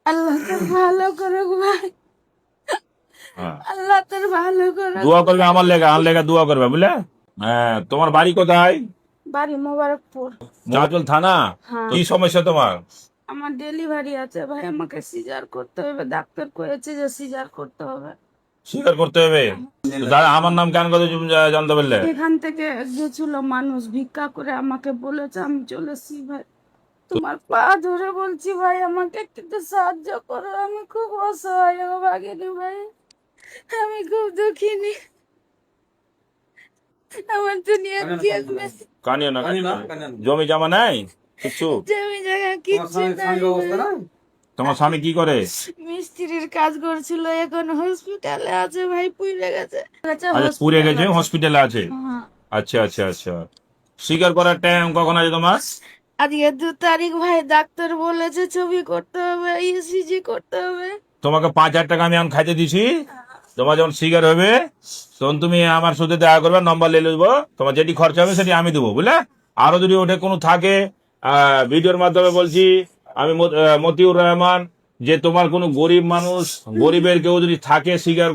আল্লাহ তোর ভালো করুক ভাই, হ্যাঁ, আল্লাহ তোর ভালো করুক। দোয়া করবে আমার লেগা দোয়া করবে বুঝলে। হ্যাঁ, তোমার বাড়ি কোথায়? বাড়ি মোবারকপুর। চাঁচল থানা। হ্যাঁ, কি সমস্যা তোমার? আমার ডেলিভারি আছে ভাই, আমাকে সিজার করতে হবে, ডাক্তার কয়েছে যে সিজার করতে হবে। স্বীকার করতে হবে। তো দাদা আমার নাম কেন কথা তুমি জানতে পারলে? এখান থেকে গেছিল মানুষ ভিক্ষা করে, আমাকে বলেছে, আমি চলেছি ভাই। তোমার পা ধরে বলছি ভাই, আমাকে একটু সাহায্য করো, আমি খুব অসহায় ও ভাগিনি ভাই, আমি খুব দুঃখিনী, আমার দুনিয়া কি আসবে, কানিও না, জমি জমা নাই কিছু? জমি জায়গা কিচ্ছু নাই ভাই। তোমার স্বামী কি করে? মিস্ত্রির কাজ করছিল, এখন হসপিটালে আছে ভাই, পুড়ে গেছে। আচ্ছা, পুড়ে হসপিটাল গেছে, আছে। হসপিটালে আছে। হ্যাঁ। আচ্ছা আচ্ছা আচ্ছা। স্বীকার করার টাইম কখন আছে তোমার? আজকে 2 তারিখ ভাই, ডাক্তার বলেছে ছবি করতে হবে, ইসিজি করতে হবে। তোমাকে 5,000 টাকা আমি এখন খাইতে দিছি। তোমার যখন স্বীকার হবে তখন তুমি আমার সাথে দেখা করবে, নম্বর নিয়ে নেবো, তোমার যেটি খরচা হবে সেটি আমি দেবো বুঝলে। আরো যদি ওটা কোনো থাকে, ভিডিওর মাধ্যমে বলছি, আমি মতিউর রহমান, যে তোমার কোনো গরিব মানুষ, গরিবের কেউ যদি থাকে, স্বীকার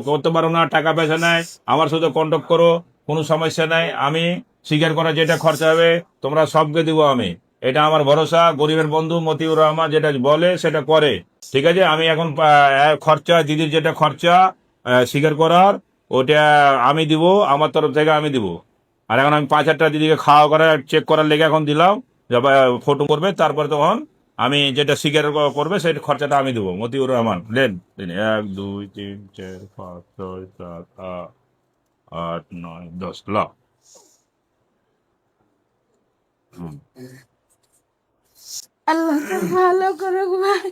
করতে পারো না, টাকা পয়সা নাই, আমার সাথে কন্ট্যাক্ট করো, কোনো সমস্যা নাই। আমি স্বীকার করার যেটা খরচা হবে তোমরা সবকে দিব আমি। এটা আমার ভরসা, গরিবের বন্ধু মতিউর রহমান যেটা বলে সেটা করে। ঠিক আছে, আমি এখন খরচা, দিদির যেটা খরচা স্বীকার করার, ওটা আমি দিব, আমার তরফ থেকে আমি দিব। আর এখন আমি 5,000 টাকা দিদিকে খাওয়া করার চেক করার লেগে এখন দিলাম, ফটো করবে, তারপরে তখন আমি যেটা স্বীকার করবে সেই খরচাটা আমি দেবো। Motiur Rahman lane lane, 1 2 3 4 5 6 7 8 9 10 lakh. আল্লাহ তোর ভালো করুক ভাই,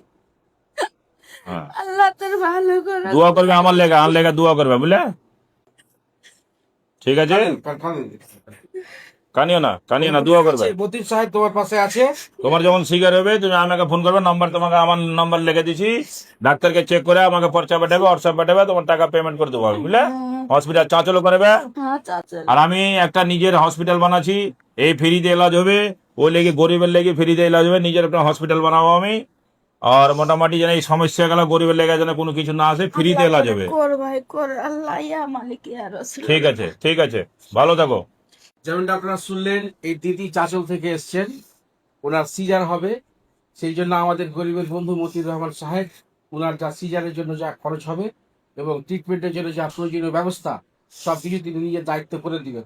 হ্যাঁ, আল্লাহ তোর ভালো করুক। দোয়া করবে আমার লেগা দোয়া করবে বুঝলে। ঠিক আছে, কানিও না, দোয়া করবে। মতিন সাহেব তোমার পাশে আছে। তোমার যখন স্বীকার হবে তুমি আমাকে ফোন করবে, নম্বর তোমাকে আমার নম্বর লিখে দিছি, ডাক্তারকে চেক করে আমাকে পর্চা পাঠাবে, হোয়াটসঅ্যাপ পাঠাবে, তোমার টাকা পেমেন্ট করে দেবো আমি বুঝলে। হসপিটাল চাঁচল করবে। হ্যাঁ চাচা। আর আমি একটা নিজের হসপিটাল বানাচ্ছি, এই ফ্রিতে এলাজ হবে, ওই লেগে গরিবের লেগে ফ্রিতে এলাজ হবে, নিজের একটা হসপিটাল বানাবো আমি। আর মোটামুটি যেন এই সমস্যা গেল গরিবের লেগে যেন কোনো কিছু না আসে, ফ্রিতে এলাজ হবে। কর ভাই কর, আল্লাহ ইয়া মালিক ইয়া রাসূল। ঠিক আছে ঠিক আছে, ভালো থাকো। যেমনটা আপনারা শুনলেন, এই দিদি চাঁচল থেকে এসছেন, ওনার সিজার হবে। সেই জন্য আমাদের গরিবের বন্ধু মতিউর রহমান সাহেব ওনার যা সিজারের জন্য যা খরচ হবে এবং ট্রিটমেন্টের জন্য যা প্রয়োজনীয় ব্যবস্থা সবকিছু তিনি নিজের দায়িত্ব করে দিবেন।